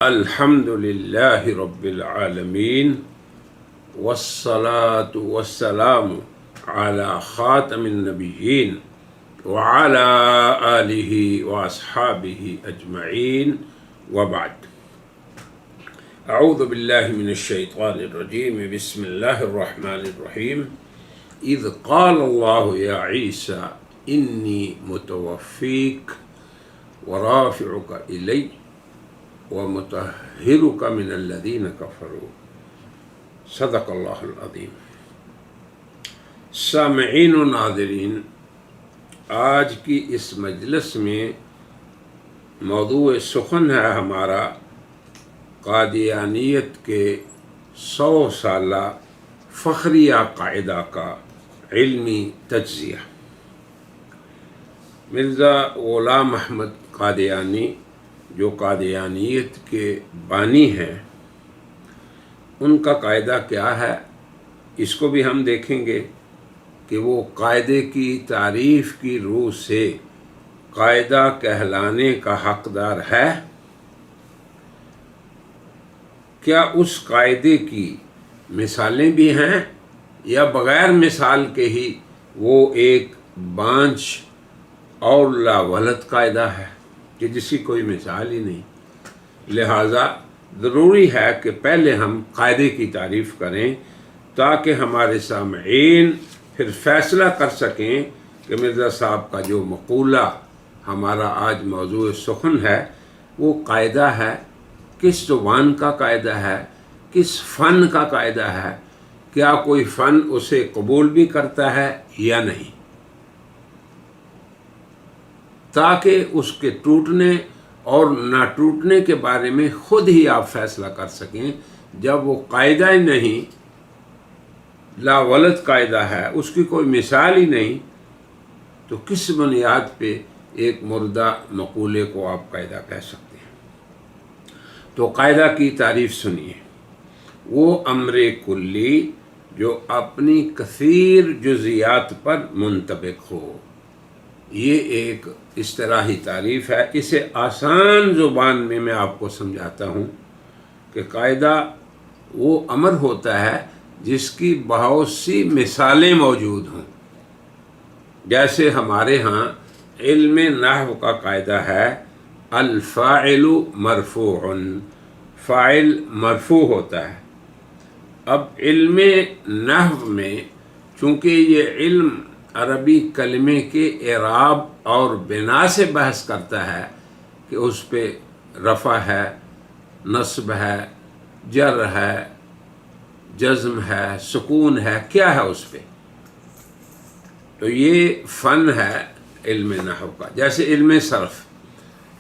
الحمد لله رب العالمين والصلاة والسلام على خاتم النبيين وعلى آله وأصحابه أجمعين وبعد. أعوذ بالله من الشيطان الرجيم. بسم الله الرحمن الرحيم. إذ قال الله يا عيسى إني متوفيك ورافعك إلي ومطهرك من الذين كفروا. صدق اللہ العظیم. سامعین و ناظرین، آج کی اس مجلس میں موضوع سخن ہے ہمارا قادیانیت کے 100 سالہ فخریہ قاعدہ کا علمی تجزیہ. مرزا غلام احمد قادیانی جو قادیانیت کے بانی ہیں، ان کا قاعدہ کیا ہے، اس کو بھی ہم دیکھیں گے کہ وہ قاعدے کی تعریف کی روح سے قاعدہ کہلانے کا حقدار ہے. کیا اس قاعدے کی مثالیں بھی ہیں یا بغیر مثال کے ہی وہ ایک بانجھ اور لاولد قاعدہ ہے کہ جس کی کوئی مثال ہی نہیں؟ لہٰذا ضروری ہے کہ پہلے ہم قاعدے کی تعریف کریں تاکہ ہمارے سامعین پھر فیصلہ کر سکیں کہ مرزا صاحب کا جو مقولہ ہمارا آج موضوع سخن ہے وہ قاعدہ ہے، کس زبان کا قاعدہ ہے، کس فن کا قاعدہ ہے، کیا کوئی فن اسے قبول بھی کرتا ہے یا نہیں، تاکہ اس کے ٹوٹنے اور نہ ٹوٹنے کے بارے میں خود ہی آپ فیصلہ کر سکیں. جب وہ قاعدہ ہی نہیں، لاولد قاعدہ ہے، اس کی کوئی مثال ہی نہیں، تو کس بنیاد پہ ایک مردہ مقولے کو آپ قاعدہ کہہ سکتے ہیں؟ تو قاعدہ کی تعریف سنیے. وہ امر کلی جو اپنی کثیر جزیات پر منطبق ہو. یہ ایک اصطلاحی تعریف ہے. اسے آسان زبان میں آپ کو سمجھاتا ہوں کہ قاعدہ وہ امر ہوتا ہے جس کی بہت سی مثالیں موجود ہوں. جیسے ہمارے ہاں علم نحو کا قاعدہ ہے الفاعل مرفوع، فاعل مرفوع ہوتا ہے. اب علم نحو میں چونکہ یہ علم عربی کلمے کے اعراب اور بنا سے بحث کرتا ہے کہ اس پہ رفع ہے، نصب ہے، جر ہے، جزم ہے، سکون ہے، کیا ہے اس پہ، تو یہ فن ہے علم نحو کا. جیسے علم صرف،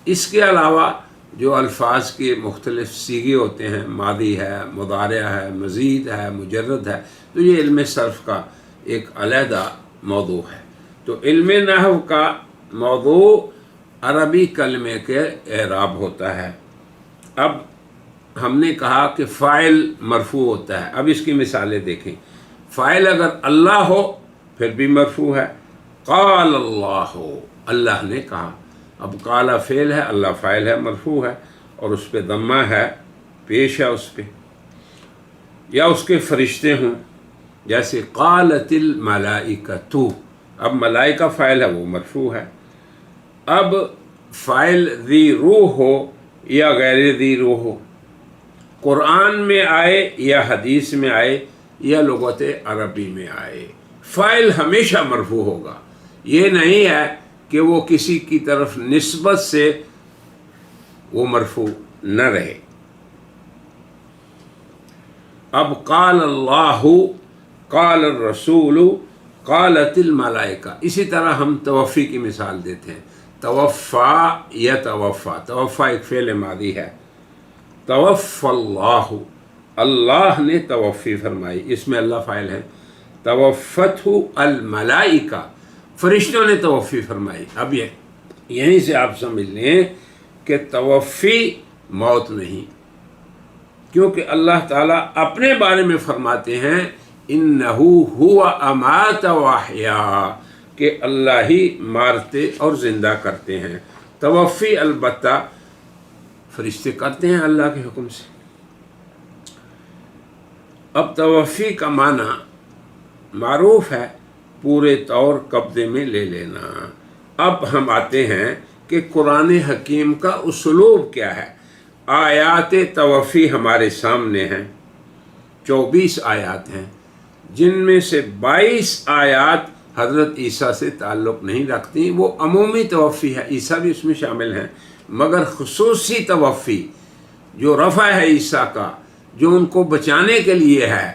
اس کے علاوہ جو الفاظ کے مختلف صیغے ہوتے ہیں، ماضی ہے، مضارع ہے، مزید ہے، مجرد ہے، تو یہ علم صرف کا ایک علیحدہ موضوع ہے. تو علم نحو کا موضوع عربی کلمے کے اعراب ہوتا ہے. اب ہم نے کہا کہ فاعل مرفوع ہوتا ہے. اب اس کی مثالیں دیکھیں. فاعل اگر اللہ ہو پھر بھی مرفوع ہے. قال اللہ، اللہ نے کہا. اب قال فعل ہے، اللہ فاعل ہے، مرفوع ہے، اور اس پہ ضمہ ہے، پیش ہے اس پہ. یا اس کے فرشتے ہوں، جیسے قالت الملائکۃ، اب ملائکہ فاعل ہے، وہ مرفوع ہے. اب فاعل ذی روح ہو یا غیر ذی روح ہو، قرآن میں آئے یا حدیث میں آئے یا لغت عربی میں آئے، فاعل ہمیشہ مرفوع ہوگا. یہ نہیں ہے کہ وہ کسی کی طرف نسبت سے وہ مرفوع نہ رہے. اب قال اللہ، قال الرسول، قالت الملائکہ. اسی طرح ہم توفی کی مثال دیتے ہیں. توفا یا توفا، توفا ایک فعل ماضی ہے. توفى اللہ، اللہ نے توفی فرمائی، اس میں اللہ فاعل ہے. توفتہ الملائکہ، فرشتوں نے توفی فرمائی. اب یہیں سے آپ سمجھ لیں کہ توفی موت نہیں، کیونکہ اللہ تعالیٰ اپنے بارے میں فرماتے ہیں انہو ہوا امات و احیا، کہ اللہ ہی مارتے اور زندہ کرتے ہیں. توفی البتہ فرشتے کرتے ہیں اللہ کے حکم سے۔ اب توفی کا معنی معروف ہے پورے طور قبضے میں لے لینا۔ اب ہم آتے ہیں کہ قرآن حکیم کا اسلوب کیا ہے۔ آیات توفی ہمارے سامنے ہیں، 24 آیات ہیں، جن میں سے 22 آیات حضرت عیسیٰ سے تعلق نہیں رکھتی، وہ عمومی توفی ہے، عیسیٰ بھی اس میں شامل ہیں، مگر خصوصی توفی جو رفع ہے عیسیٰ کا، جو ان کو بچانے کے لیے ہے،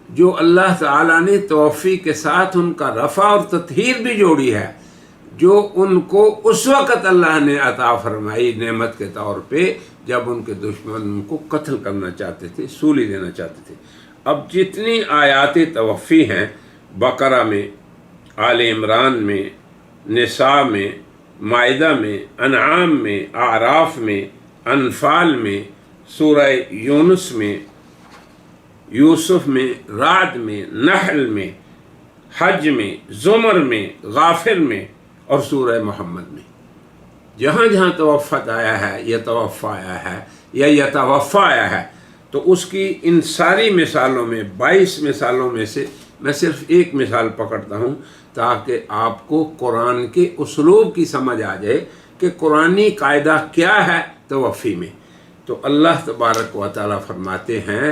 جو اللہ تعالیٰ نے توفی کے ساتھ ان کا رفع اور تطہیر بھی جوڑی ہے، جو ان کو اس وقت اللہ نے عطا فرمائی نعمت کے طور پہ جب ان کے دشمن ان کو قتل کرنا چاہتے تھے، سولی دینا چاہتے تھے۔ اب جتنی آیات توفی ہیں، بقرہ میں، آل عمران میں، نساء میں، مائدہ میں، انعام میں، اعراف میں، انفال میں، سورہ یونس میں، یوسف میں، رعد میں، نحل میں، حج میں، زمر میں، غافر میں اور سورہ محمد میں، جہاں جہاں توفت آیا ہے، یتوفا آیا ہے یا یتوفا آیا ہے، تو اس کی ان ساری مثالوں میں 22 مثالوں میں سے میں صرف ایک مثال پکڑتا ہوں تاکہ آپ کو قرآن کے اسلوب کی سمجھ آ جائے کہ قرآنی قاعدہ کیا ہے توفی میں۔ تو اللہ تبارک و تعالیٰ فرماتے ہیں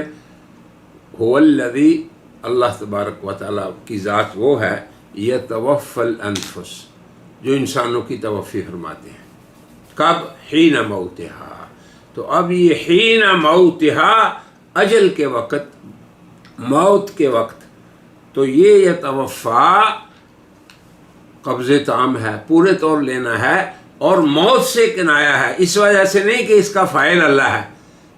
هو الذی، اللہ تبارک و تعالیٰ کی ذات وہ ہے، یتوفی الانفس، جو انسانوں کی توفی فرماتے ہیں۔ کب؟ حین موتہا۔ تو اب یہ حین موتہا، اجل کے وقت، موت کے وقت، تو یہ یتوفا قبض تام ہے، پورے طور لینا ہے، اور موت سے کنایا ہے، اس وجہ سے نہیں کہ اس کا فاعل اللہ ہے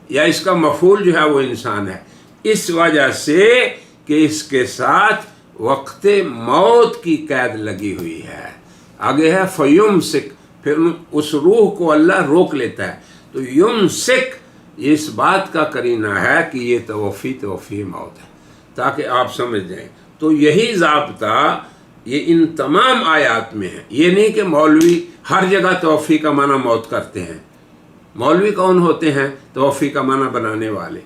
یا اس کا مفعول جو ہے وہ انسان ہے، اس وجہ سے کہ اس کے ساتھ وقت موت کی قید لگی ہوئی ہے۔ آگے ہے فیمسک، پھر اس روح کو اللہ روک لیتا ہے، تو یمسک یہ اس بات کا قرینہ ہے کہ یہ توفی موت ہے، تاکہ آپ سمجھ جائیں۔ تو یہی ضابطہ یہ ان تمام آیات میں ہے۔ یہ نہیں کہ مولوی ہر جگہ توفی کا معنی موت کرتے ہیں۔ مولوی کون ہوتے ہیں؟ توفی کا معنی بنانے والے۔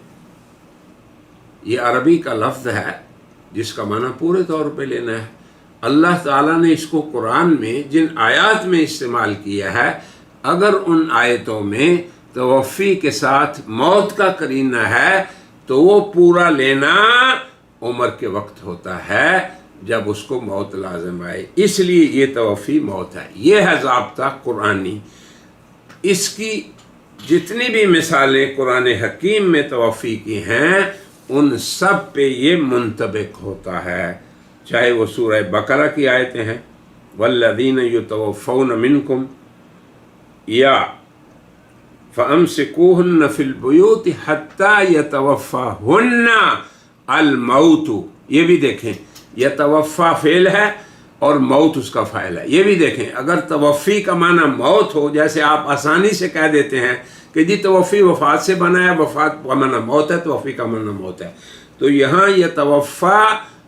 یہ عربی کا لفظ ہے جس کا معنی پورے طور پہ لینا ہے۔ اللہ تعالیٰ نے اس کو قرآن میں جن آیات میں استعمال کیا ہے، اگر ان آیتوں میں توفی کے ساتھ موت کا قرینہ ہے تو وہ پورا لینا عمر کے وقت ہوتا ہے جب اس کو موت لازم آئے، اس لیے یہ توفی موت ہے۔ یہ ہے ضابطہ قرآنی۔ اس کی جتنی بھی مثالیں قرآن حکیم میں توفی کی ہیں ان سب پہ یہ منطبق ہوتا ہے، چاہے وہ سورہ بقرہ کی آیتیں ہیں والذین یتوفون منکم یا فامسکوہن فی البیوت حتی یتوفاہن الموت، یہ بھی دیکھیں یتوفا فعل ہے اور موت اس کا فاعل ہے۔ یہ بھی دیکھیں اگر توفی کا معنی موت ہو، جیسے آپ آسانی سے کہہ دیتے ہیں کہ جی توفی وفات سے بنا ہے، وفات کا معنی موت ہے، توفی کا معنی موت ہے، تو یہاں یتوفا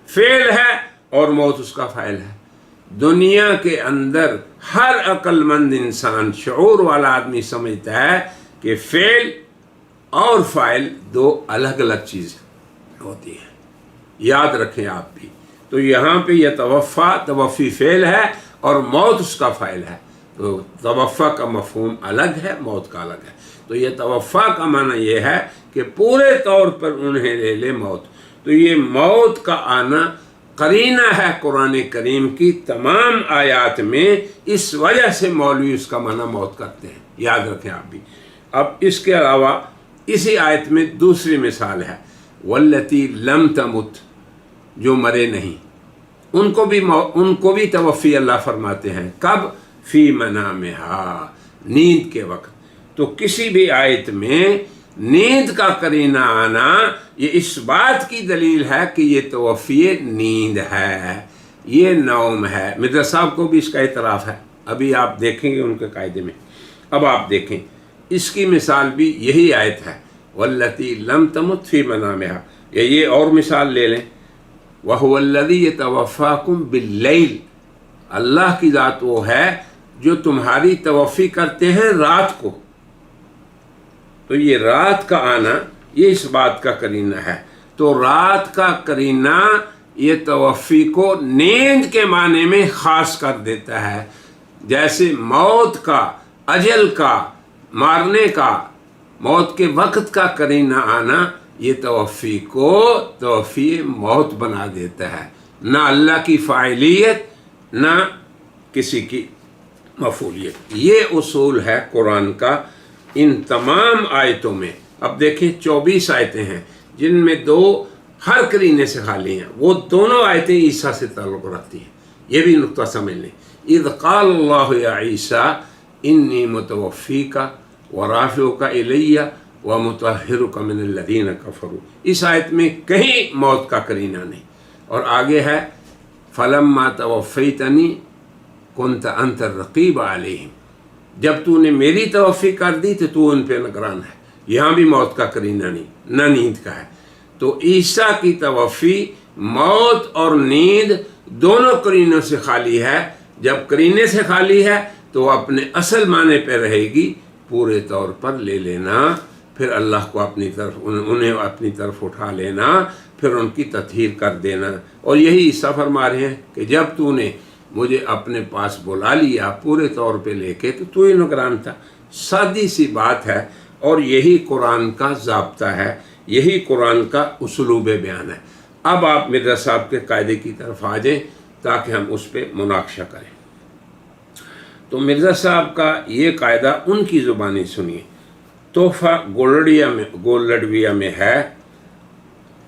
فعل ہے اور موت اس کا فاعل ہے۔ دنیا کے اندر ہر عقل مند انسان، شعور والا آدمی سمجھتا ہے کہ فعل اور فاعل دو الگ الگ چیزیں ہوتی ہیں، یاد رکھیں آپ بھی۔ تو یہاں پہ یتوفا توفی فعل ہے اور موت اس کا فاعل ہے، تو توفا کا مفہوم الگ ہے، موت کا الگ ہے۔ تو یہ توفا کا معنی یہ ہے کہ پورے طور پر انہیں لے لے موت۔ تو یہ موت کا آنا قرینہ ہے قرآن کریم کی تمام آیات میں، اس وجہ سے مولوی اس کا معنی موت کرتے ہیں، یاد رکھیں آپ بھی۔ اب اس کے علاوہ اسی آیت میں دوسری مثال ہے واللتی لم تمت، جو مرے نہیں، ان کو بھی توفی اللہ فرماتے ہیں۔ کب؟ فی منامہا، نیند کے وقت۔ تو کسی بھی آیت میں نیند کا قرینہ آنا یہ اس بات کی دلیل ہے کہ یہ توفی نیند ہے، یہ نوم ہے۔ مرزا صاحب کو بھی اس کا اعتراف ہے، ابھی آپ دیکھیں گے ان کے قاعدے میں۔ اب آپ دیکھیں اس کی مثال بھی یہی آیت ہے واللتی لم تمت فی منامہا، یا یہ اور مثال لے لیں وَهُوَ الَّذِي يَتَوَفَّاكُمْ بِاللَّيْلِ، اللہ کی ذات وہ ہے جو تمہاری توفی کرتے ہیں رات کو۔ تو یہ رات کا آنا یہ اس بات کا قرینہ ہے. تو رات کا قرینہ یہ توفی کو نیند کے معنی میں خاص کر دیتا ہے. جیسے موت کا، اجل کا، مارنے کا، موت کے وقت کا قرینہ آنا یہ توفی کو توفی موت بنا دیتا ہے. نہ اللہ کی فاعلیت نہ کسی کی مفعولیت. یہ اصول ہے قرآن کا ان تمام آیتوں میں. اب دیکھیں 24 آیتیں ہیں جن میں 2 ہر قرینے سے خالی ہیں. وہ دونوں آیتیں عیسیٰ سے تعلق رکھتی ہیں. یہ بھی نقطہ سمجھ لیں. اذ قال اللہ یا عیسیٰ انی متوفیک ورافعک الی ومطہرک من الذین کفروا. اس آیت میں کہیں موت کا قرینہ نہیں. اور آگے ہے فلما توفیتنی کنت انت الرقیب علیہم. جب تو نے میری توفی کر دی تو تو ان پہ نگران ہے. یہاں بھی موت کا قرینہ نہیں، نہ نیند کا ہے. تو عیسیٰ کی توفی موت اور نیند دونوں قرینوں سے خالی ہے. جب قرینے سے خالی ہے تو اپنے اصل معنی پہ رہے گی. پورے طور پر لے لینا، پھر اللہ کو اپنی طرف انہیں اپنی طرف اٹھا لینا، پھر ان کی تطہیر کر دینا. اور یہی عیسیٰ فرما رہے ہیں کہ جب تو نے مجھے اپنے پاس بلا لیا پورے طور پہ لے کے تو ہی نگران تھا. سادی سی بات ہے اور یہی قرآن کا ضابطہ ہے، یہی قرآن کا اسلوب بیان ہے. اب آپ مرزا صاحب کے قاعدے کی طرف آ جائیں تاکہ ہم اس پہ مناقشہ کریں. تو مرزا صاحب کا یہ قاعدہ ان کی زبانی سنیے. تحفہ گولڈویہ میں ہے.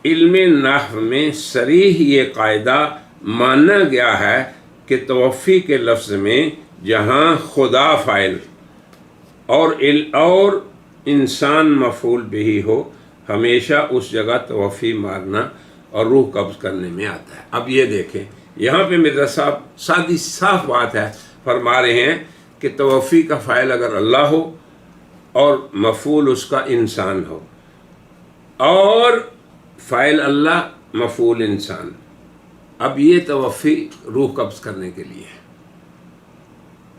علم نحو میں صریح یہ قاعدہ مانا گیا ہے کہ توفی کے لفظ میں جہاں خدا فاعل اور انسان مفعول بھی ہو ہمیشہ اس جگہ توفی مارنا اور روح قبض کرنے میں آتا ہے. اب یہ دیکھیں یہاں پہ مرزا صاحب سادی صاف بات ہے، فرما رہے ہیں کہ توفی کا فاعل اگر اللہ ہو اور مفعول اس کا انسان ہو، اور فاعل اللہ مفعول انسان، اب یہ توفی روح قبض کرنے کے لیے ہے.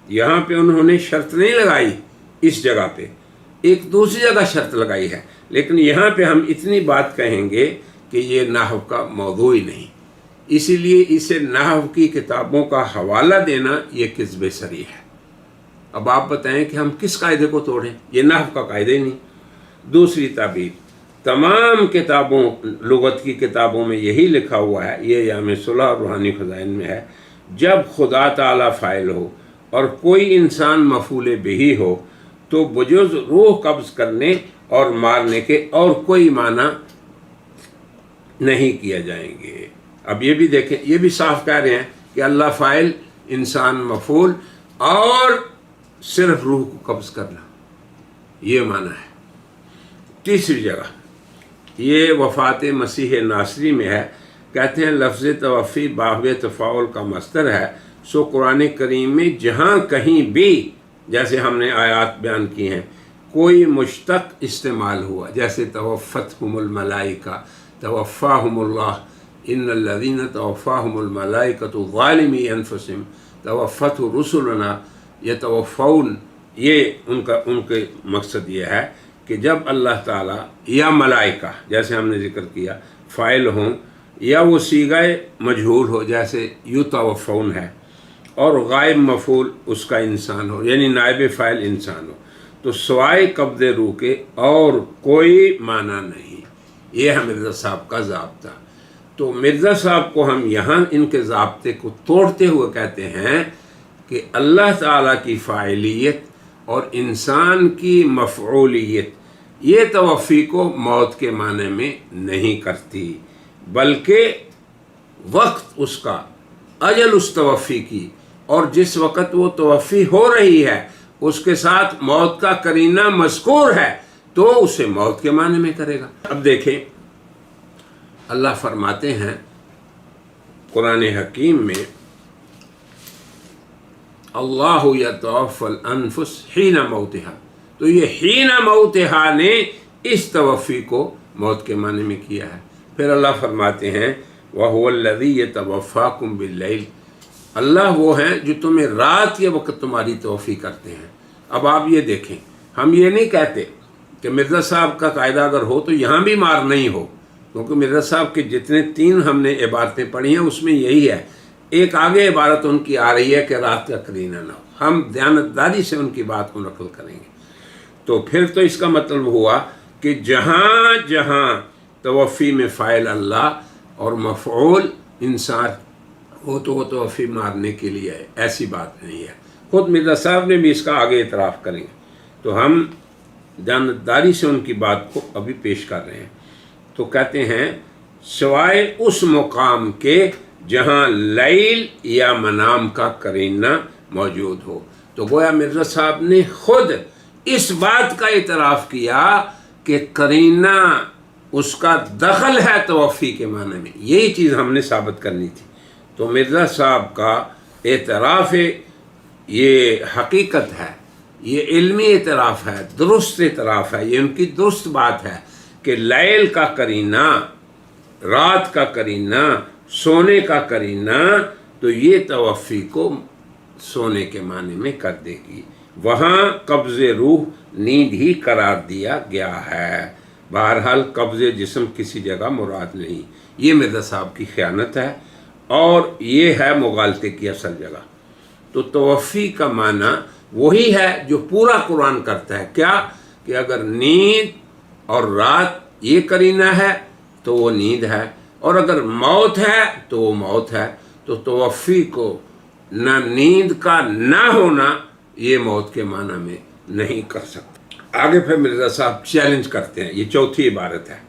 یہاں پہ انہوں نے شرط نہیں لگائی، اس جگہ پہ ایک دوسری جگہ شرط لگائی ہے، لیکن یہاں پہ ہم اتنی بات کہیں گے کہ یہ نحو کا موضوع ہی نہیں. اسی لیے اسے نحو کی کتابوں کا حوالہ دینا یہ کذب صریح ہے. اب آپ بتائیں کہ ہم کس قاعدے کو توڑیں؟ یہ نحو کا قاعدہ ہی نہیں. دوسری تعبیر تمام کتابوں، لغت کی کتابوں میں یہی لکھا ہوا ہے، یہ جامع صلح اور روحانی خزائن میں ہے، جب خدا تعالیٰ فاعل ہو اور کوئی انسان مفعول بہ ہو تو بجز روح قبض کرنے اور مارنے کے اور کوئی معنی نہیں کیا جائیں گے. اب یہ بھی دیکھیں، یہ بھی صاف کہہ رہے ہیں کہ اللہ فاعل، انسان مفعول اور صرف روح کو قبض کرنا، یہ معنی ہے. تیسری جگہ یہ وفات مسیح ناصری میں ہے. کہتے ہیں لفظ توفی باب تفاعل کا مصدر ہے. سو قرآن کریم میں جہاں کہیں بھی جیسے ہم نے آیات بیان کی ہیں کوئی مشتق استعمال ہوا، جیسے توفتہم الملائکہ، توفاہم اللہ، ان الذین توفاہم الملائکۃ ظالمی انفسہم توفت رسلنا یتوفون. یہ ان کے مقصد یہ ہے کہ جب اللہ تعالیٰ یا ملائکہ جیسے ہم نے ذکر کیا فاعل ہوں، یا وہ صیغہ مجہول ہو جیسے یتوفون ہے، اور غائب مفعول اس کا انسان ہو، یعنی نائب فاعل انسان ہو، تو سوائے قبض روح کے اور کوئی معنی نہیں. یہ ہے مرزا صاحب کا ضابطہ. تو مرزا صاحب کو ہم یہاں ان کے ضابطے کو توڑتے ہوئے کہتے ہیں کہ اللہ تعالیٰ کی فاعلیت اور انسان کی مفعولیت یہ توفی کو موت کے معنی میں نہیں کرتی، بلکہ وقت اس کا، اجل اس توفی کی، اور جس وقت وہ توفی ہو رہی ہے اس کے ساتھ موت کا قرینہ مذکور ہے تو اسے موت کے معنی میں کرے گا. اب دیکھیں اللہ فرماتے ہیں قرآن حکیم میں اللہ یتوفی الانفس حین موتہا. تو یہ حین موتہا نے اس توفی کو موت کے معنی میں کیا ہے. پھر اللہ فرماتے ہیں وَهُوَ الَّذِي يَتَوَفَّاكُمْ بِاللَّيْلِ. اللہ وہ ہیں جو تمہیں رات کے وقت تمہاری توفی کرتے ہیں. اب آپ یہ دیکھیں، ہم یہ نہیں کہتے کہ مرزا صاحب کا قاعدہ اگر ہو تو یہاں بھی مار نہیں ہو، کیونکہ مرزا صاحب کے جتنے 3 ہم نے عبارتیں پڑھی ہیں اس میں یہی ہے۔ ایک آگے عبارت ان کی آ رہی ہے کہ رات کا قرینہ نہ ہو، ہم دیانتداری سے ان کی بات کو نقل کریں گے۔ تو پھر تو اس کا مطلب ہوا کہ جہاں جہاں توفی میں فاعل اللہ اور مفعول انسان ہو تو وہ توفی مارنے کے لیے ہے، ایسی بات نہیں ہے۔ خود مرزا صاحب نے بھی اس کا آگے اعتراف کریں گے، تو ہم دیانتداری سے ان کی بات کو ابھی پیش کر رہے ہیں۔ تو کہتے ہیں سوائے اس مقام کے جہاں لیل یا منام کا قرینہ موجود ہو۔ تو گویا مرزا صاحب نے خود اس بات کا اعتراف کیا کہ قرینہ اس کا دخل ہے توفی کے معنی میں، یہی چیز ہم نے ثابت کرنی تھی۔ تو مرزا صاحب کا اعتراف یہ حقیقت ہے، یہ علمی اعتراف ہے، درست اعتراف ہے، یہ ان کی درست بات ہے کہ لیل کا قرینہ، رات کا قرینہ، سونے کا قرینہ، تو یہ توفی کو سونے کے معنی میں کر دے گی۔ وہاں قبض روح نیند ہی قرار دیا گیا ہے، بہرحال قبض جسم کسی جگہ مراد نہیں۔ یہ مرزا صاحب کی خیانت ہے اور یہ ہے مغالطے کی اصل جگہ۔ تو توفی کا معنی وہی ہے جو پورا قرآن کرتا ہے، کیا کہ اگر نیند اور رات یہ قرینہ ہے تو وہ نیند ہے، اور اگر موت ہے تو وہ موت ہے۔ تو توفی کو نہ نیند کا نہ ہونا یہ موت کے معنی میں نہیں کر سکتا۔ آگے پھر مرزا صاحب چیلنج کرتے ہیں، یہ چوتھی عبارت ہے۔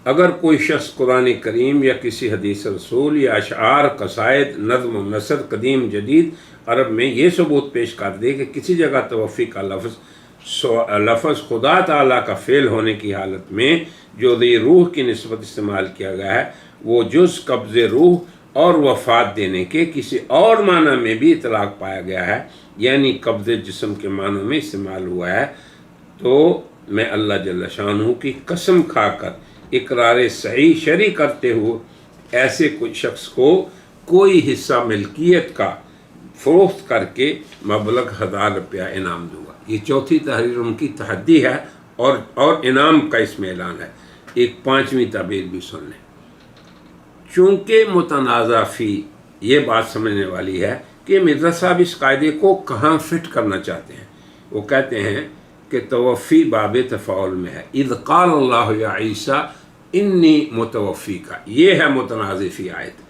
اگر کوئی شخص قرآن کریم یا کسی حدیث رسول یا اشعار، قصائد، نظم و نثر قدیم جدید عرب میں یہ ثبوت پیش کر دے کہ کسی جگہ توفی کا لفظ خدا تعالیٰ کا فعل ہونے کی حالت میں جو ذی روح کی نسبت استعمال کیا گیا ہے وہ جز قبض روح اور وفات دینے کے کسی اور معنی میں بھی اطلاق پایا گیا ہے، یعنی قبض جسم کے معنی میں استعمال ہوا ہے، تو میں اللہ جل شانہ کی قسم کھا کر اقرار صحیح شرعی کرتے ہوئے ایسے کوئی شخص کو کوئی حصہ ملکیت کا فروخت کر کے مبلغ 1000 روپیہ انعام دوں گا۔ یہ چوتھی تحریر ان کی تحدی ہے اور انعام کا اس میں اعلان ہے۔ ایک 5ویں تعبیر بھی سن لیں۔ چونکہ متنازع فی یہ بات سمجھنے والی ہے کہ مرزا صاحب اس قاعدے کو کہاں فٹ کرنا چاہتے ہیں۔ وہ کہتے ہیں کہ توفی باب تفاعل میں ہے، اذ قال اللہ یا عیسیٰ انی متوفی کا، یہ ہے متنازع فی آیت،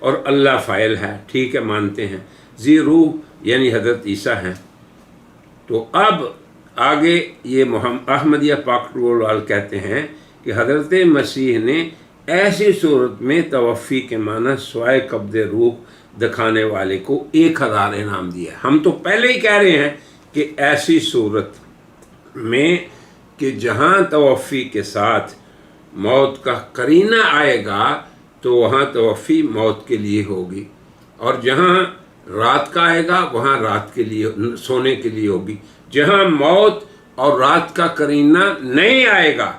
اور اللہ فاعل ہے، ٹھیک ہے مانتے ہیں، ذی روح یعنی حضرت عیسیٰ ہیں۔ تو اب آگے یہ احمدیہ پاکٹول وال کہتے ہیں کہ حضرت مسیح نے ایسی صورت میں توفی کے معنی سوائے قبض روح دکھانے والے کو 1000 انعام دیا ہے۔ ہم تو پہلے ہی کہہ رہے ہیں کہ ایسی صورت میں کہ جہاں توفی کے ساتھ موت کا قرینہ آئے گا تو وہاں توفی موت کے لیے ہوگی، اور جہاں رات کا آئے گا وہاں رات کے لیے سونے کے لیے ہوگی۔ جہاں موت اور رات کا قرینہ نہیں آئے گا،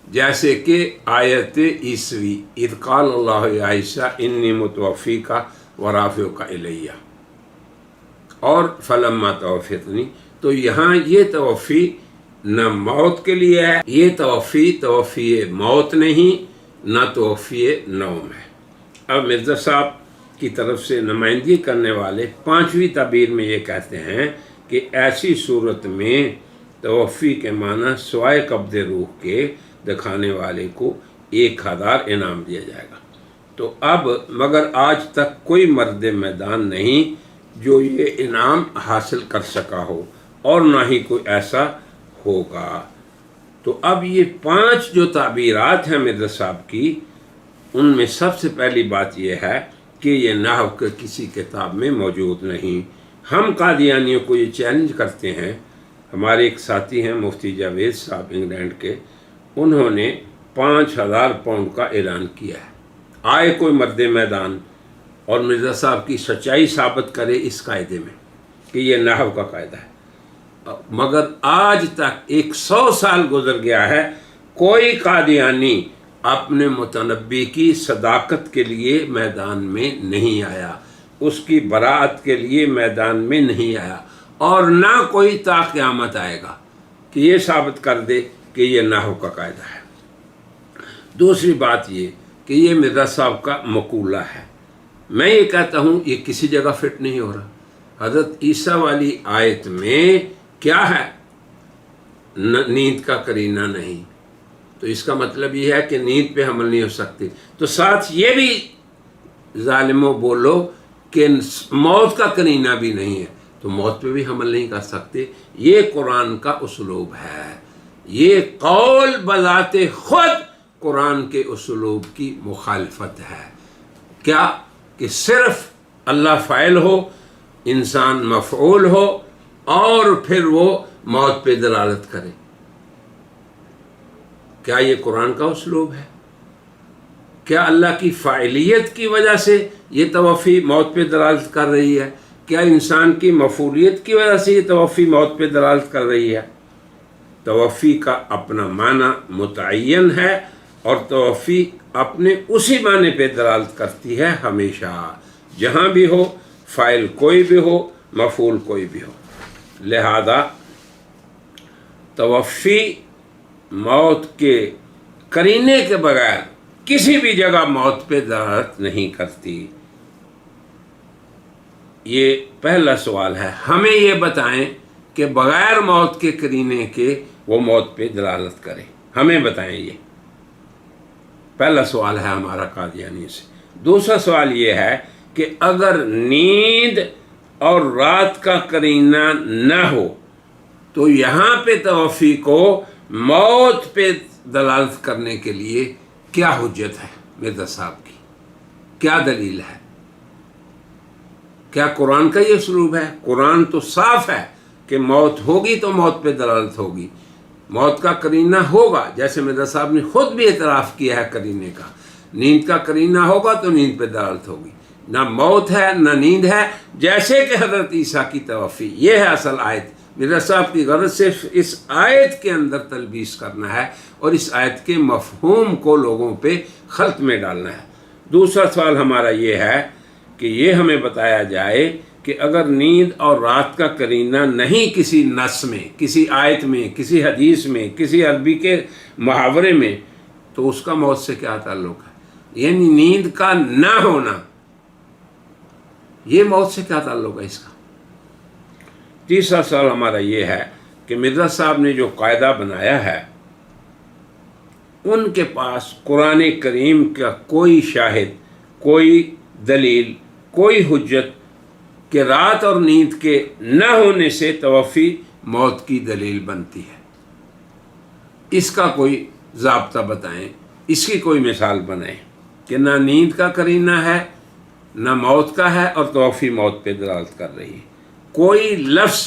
جیسے کہ آیت عیسوی اذ قال اللہ یا عیسیٰ انی متوفی کا ورافعک الیہ اور فلما توفیتنی، تو یہاں یہ توفی نہ موت کے لیے ہے، یہ توفی موت نہیں، نہ توفی نوم ہے۔ اب مرزا صاحب کی طرف سے نمائندگی کرنے والے 5ویں تعبیر میں یہ کہتے ہیں کہ ایسی صورت میں توفی کے معنی سوائے قبض روح کے دکھانے والے کو 1000 انعام دیا جائے گا۔ تو اب مگر آج تک کوئی مرد میدان نہیں جو یہ انعام حاصل کر سکا ہو، اور نہ ہی کوئی ایسا ہوگا۔ تو اب یہ 5 جو تعبیرات ہیں مرزا صاحب کی، ان میں سب سے پہلی بات یہ ہے کہ یہ نحو کے کسی کتاب میں موجود نہیں۔ ہم قادیانیوں کو یہ چیلنج کرتے ہیں، ہمارے ایک ساتھی ہیں مفتی جاوید صاحب انگلینڈ کے، انہوں نے 5000 پاؤنڈ کا اعلان کیا ہے، آئے کوئی مرد میدان اور مرزا صاحب کی سچائی ثابت کرے اس قاعدے میں کہ یہ نحو کا قاعدہ ہے۔ مگر آج تک 100 سال گزر گیا ہے، کوئی قادیانی اپنے متنبی کی صداقت کے لیے میدان میں نہیں آیا، اس کی براءت کے لیے میدان میں نہیں آیا، اور نہ کوئی تا قیامت آئے گا۔ کہ یہ ثابت کر دے کہ یہ نحو کا قاعدہ ہے۔ دوسری بات یہ کہ یہ مرزا صاحب کا مقولہ ہے۔ میں یہ کہتا ہوں یہ کسی جگہ فٹ نہیں ہو رہا۔ حضرت عیسیٰ والی آیت میں کیا ہے؟ نیند کا قرینہ نہیں، تو اس کا مطلب یہ ہے کہ نیند پہ حمل نہیں ہو سکتی۔ تو ساتھ یہ بھی ظالموں بولو کہ موت کا قرینہ بھی نہیں ہے، تو موت پہ بھی حمل نہیں کر سکتے۔ یہ قرآن کا اسلوب ہے، یہ قول بذات خود قرآن کے اسلوب کی مخالفت ہے۔ کیا کہ صرف اللہ فاعل ہو، انسان مفعول ہو، اور پھر وہ موت پہ دلالت کرے۔ کیا یہ قرآن کا اسلوب ہے؟ کیا اللہ کی فاعلیت کی وجہ سے یہ توفی موت پہ دلالت کر رہی ہے؟ کیا انسان کی مفعولیت کی وجہ سے یہ توفی موت پہ دلالت کر رہی ہے؟ توفی کا اپنا معنی متعین ہے، اور توفی اپنے اسی معنی پہ دلالت کرتی ہے ہمیشہ، جہاں بھی ہو، فاعل کوئی بھی ہو، مفعول کوئی بھی ہو۔ لہذا توفی موت کے قرینے کے بغیر کسی بھی جگہ موت پہ دلالت نہیں کرتی۔ یہ پہلا سوال ہے، ہمیں یہ بتائیں کہ بغیر موت کے قرینے کے وہ موت پہ دلالت کرے، ہمیں بتائیں۔ یہ پہلا سوال ہے ہمارا قادیانی سے۔ دوسرا سوال یہ ہے کہ اگر نیند اور رات کا قرینہ نہ ہو تو یہاں پہ توفی کو موت پہ دلالت کرنے کے لیے کیا حجت ہے مرزا صاحب کی؟ کیا دلیل ہے؟ کیا قرآن کا یہ اسلوب ہے؟ قرآن تو صاف ہے کہ موت ہوگی تو موت پہ دلالت ہوگی، موت کا قرینہ ہوگا، جیسے مرزا صاحب نے خود بھی اعتراف کیا ہے قرینے کا۔ نیند کا قرینہ ہوگا تو نیند پہ دلالت ہوگی، نہ موت ہے نہ نیند ہے، جیسے کہ حضرت عیسیٰ کی توفی۔ یہ ہے اصل آیت۔ مرزا صاحب کی غرض صرف اس آیت کے اندر تلبیس کرنا ہے اور اس آیت کے مفہوم کو لوگوں پہ خلط میں ڈالنا ہے۔ دوسرا سوال ہمارا یہ ہے کہ یہ ہمیں بتایا جائے کہ اگر نیند اور رات کا قرینہ نہیں کسی نص میں، کسی آیت میں، کسی حدیث میں، کسی عربی کے محاورے میں، تو اس کا موت سے کیا تعلق ہے؟ یعنی نیند کا نہ ہونا، یہ موت سے کیا تعلق ہے اس کا؟ تیسرا سوال ہمارا یہ ہے کہ مرزا صاحب نے جو قاعدہ بنایا ہے، ان کے پاس قرآن کریم کا کوئی شاہد، کوئی دلیل، کوئی حجت کہ رات اور نیند کے نہ ہونے سے توفی موت کی دلیل بنتی ہے، اس کا کوئی ضابطہ بتائیں، اس کی کوئی مثال بنائیں کہ نہ نیند کا قرینہ ہے، نہ موت کا ہے، اور توفی موت پہ دلالت کر رہی ہے۔ کوئی لفظ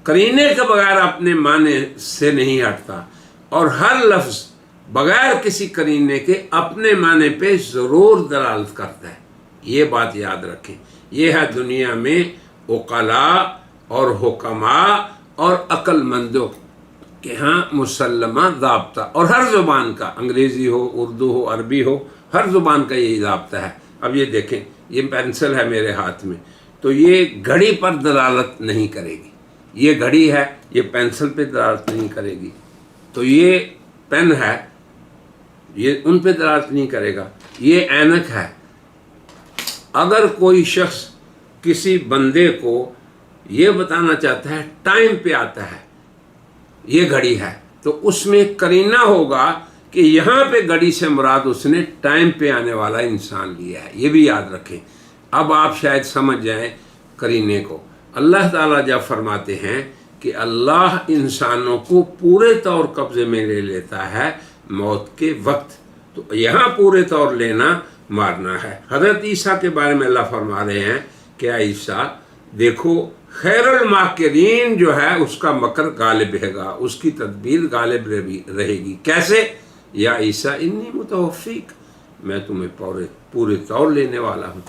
قرینے کے بغیر اپنے معنی سے نہیں ہٹتا، اور ہر لفظ بغیر کسی قرینے کے اپنے معنی پہ ضرور دلالت کرتا ہے۔ یہ بات یاد رکھیں، یہ ہے دنیا میں عقلاء اور حکماء اور عقل مندوں کے ہاں مسلمہ ضابطہ، اور ہر زبان کا، انگریزی ہو، اردو ہو، عربی ہو، ہر زبان کا یہی ضابطہ ہے۔ اب یہ دیکھیں، یہ پینسل ہے میرے ہاتھ میں، تو یہ گھڑی پر دلالت نہیں کرے گی، یہ گھڑی ہے، یہ پینسل پہ دلالت نہیں کرے گی، تو یہ پین ہے، یہ ان پہ دلالت نہیں کرے گا، یہ اینک ہے۔ اگر کوئی شخص کسی بندے کو یہ بتانا چاہتا ہے ٹائم پہ آتا ہے، یہ گھڑی ہے، تو اس میں قرینہ ہوگا کہ یہاں پہ گھڑی سے مراد اس نے ٹائم پہ آنے والا انسان لیا ہے، یہ بھی یاد رکھیں۔ اب آپ شاید سمجھ جائیں قرینے کو۔ اللہ تعالیٰ جب فرماتے ہیں کہ اللہ انسانوں کو پورے طور قبضے میں لے لیتا ہے موت کے وقت، تو یہاں پورے طور لینا مارنا ہے۔ حضرت عیسیٰ کے بارے میں اللہ فرما رہے ہیں کہ اے عیسیٰ دیکھو، خیر الماکرین جو ہے اس کا مکر غالب رہے گا، اس کی تدبیر غالب رہے گی۔ کیسے؟ یا عیسیٰ انی متوفیک، میں تمہیں پورے طور لینے والا ہوں،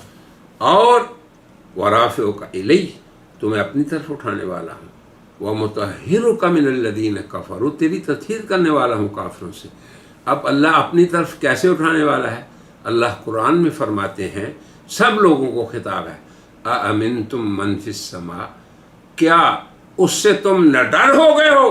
اور ورافعک الی، تمہیں اپنی طرف اٹھانے والا ہوں، ومطہرک من الذین کفروا، تیری تطہیر کرنے والا ہوں کافروں سے۔ اب اللہ اپنی طرف کیسے اٹھانے والا ہے؟ اللہ قرآن میں فرماتے ہیں، سب لوگوں کو خطاب ہے، اَأَمِنْتُم مَّن فِی السَّمَاءِ، کیا اس سے تم نہ ڈر ہو گئے ہو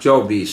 24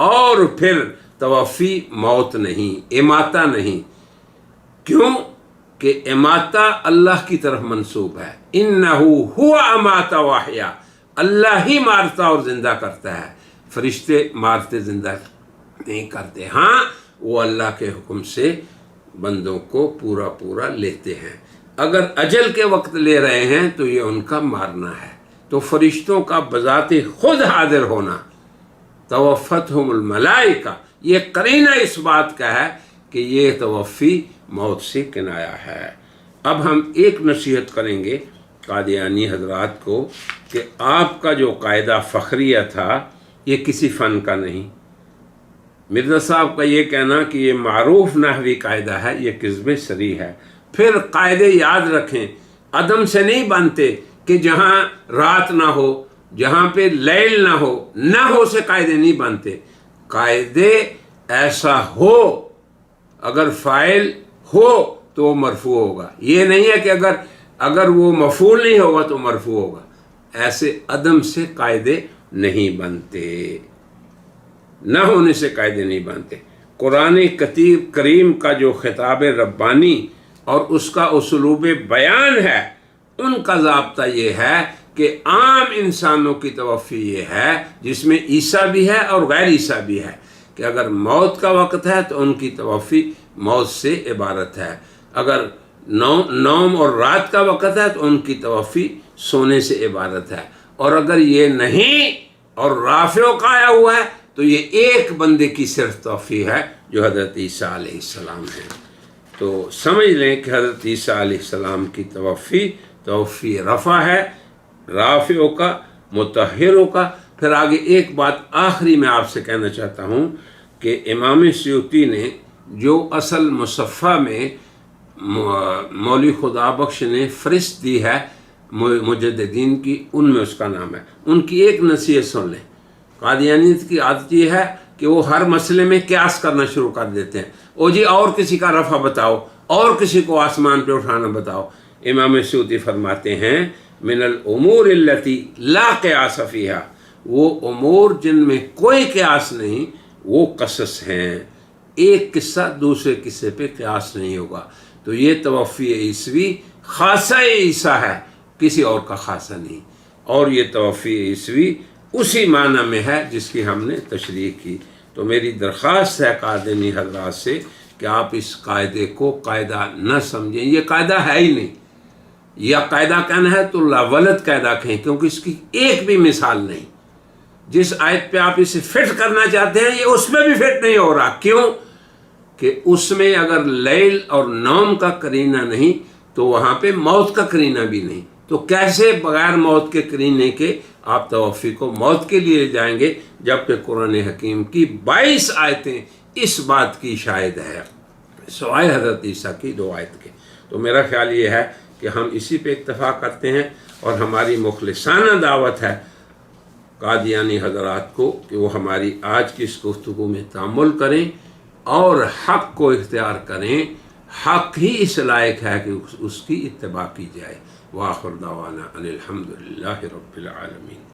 اور پھر توفی موت نہیں، اماتہ نہیں۔ کیوں کہ اماتہ اللہ کی طرف منسوب ہے، انہو ہوا امات و احیا، اللہ ہی مارتا اور زندہ کرتا ہے، فرشتے مارتے زندہ نہیں کرتے۔ ہاں وہ اللہ کے حکم سے بندوں کو پورا پورا لیتے ہیں، اگر اجل کے وقت لے رہے ہیں تو یہ ان کا مارنا ہے۔ تو فرشتوں کا بذات خود حاضر ہونا، توفتہم الملائکہ، یہ قرینہ اس بات کا ہے کہ یہ توفی موت سے کنایا ہے۔ اب ہم ایک نصیحت کریں گے قادیانی حضرات کو کہ آپ کا جو قاعدہ فخریہ تھا یہ کسی فن کا نہیں۔ مرزا صاحب کا یہ کہنا کہ یہ معروف نحوی قاعدہ ہے، یہ کذب صریح ہے۔ پھر قاعدے یاد رکھیں، عدم سے نہیں بنتے کہ جہاں رات نہ ہو، جہاں پہ لیل نہ ہو سے قاعدے نہیں بنتے۔ قاعدے ایسا ہو، اگر فاعل ہو تو وہ مرفوع ہوگا، یہ نہیں ہے کہ اگر وہ مفعول نہیں ہوگا تو مرفوع ہوگا۔ ایسے عدم سے قاعدے نہیں بنتے، نہ ہونے سے قاعدے نہیں بنتے۔ قرآن کریم کا جو خطاب ربانی اور اس کا اسلوب بیان ہے، ان کا ضابطہ یہ ہے کہ عام انسانوں کی توفی یہ ہے، جس میں عیسیٰ بھی ہے اور غیر عیسیٰ بھی ہے، کہ اگر موت کا وقت ہے تو ان کی توفی موت سے عبارت ہے، اگر نوم اور رات کا وقت ہے تو ان کی توفی سونے سے عبارت ہے، اور اگر یہ نہیں اور رافع کا آیا ہوا ہے تو یہ ایک بندے کی صرف توفی ہے جو حضرت عیسیٰ علیہ السلام ہے۔ تو سمجھ لیں کہ حضرت عیسیٰ علیہ السلام کی توفی رفع ہے، رافع کا، مطہر کا۔ پھر آگے ایک بات آخری میں آپ سے کہنا چاہتا ہوں کہ امام سیوطی نے جو اصل مصفح میں مولوی خدا بخش نے فہرست دی ہے مجددین کی، ان میں اس کا نام ہے۔ ان کی ایک نصیحت سن لیں۔ قادیانیت کی عادت یہ ہے کہ وہ ہر مسئلے میں قیاس کرنا شروع کر دیتے ہیں، او جی اور کسی کا رفع بتاؤ، اور کسی کو آسمان پہ اٹھانا بتاؤ۔ امام سیوطی فرماتے ہیں من الامور التي لا قیاس فیہا، وہ امور جن میں کوئی قیاس نہیں وہ قصص ہیں، ایک قصہ دوسرے قصے پہ قیاس نہیں ہوگا۔ تو یہ توفی عیسوی خاصہ عیسیٰ ہے، کسی اور کا خاصہ نہیں، اور یہ توفی عیسوی اسی معنی میں ہے جس کی ہم نے تشریح کی۔ تو میری درخواست ہے قادیانی حضرات سے کہ آپ اس قاعدے کو قاعدہ نہ سمجھیں، یہ قاعدہ ہے ہی نہیں، یا قاعدہ کہنا ہے تو لاولد قاعدہ کہیں، کیونکہ اس کی ایک بھی مثال نہیں۔ جس آیت پہ آپ اسے فٹ کرنا چاہتے ہیں یہ اس میں بھی فٹ نہیں ہو رہا۔ کیوں کہ اس میں اگر لیل اور نوم کا قرینہ نہیں تو وہاں پہ موت کا قرینہ بھی نہیں، تو کیسے بغیر موت کے قرینے کے آپ توفی کو موت کے لیے جائیں گے، جبکہ قرآن حکیم کی 22 آیتیں اس بات کی شاہد ہے، سوائے حضرت عیسیٰ کی 2 آیت کے۔ تو میرا خیال یہ ہے کہ ہم اسی پہ اکتفا کرتے ہیں، اور ہماری مخلصانہ دعوت ہے قادیانی حضرات کو کہ وہ ہماری آج کی اس گفتگو میں تأمل کریں اور حق کو اختیار کریں۔ حق ہی اس لائق ہے کہ اس کی اتباع کی جائے۔ وآخر دعوانا ان الحمد للہ رب العالمین۔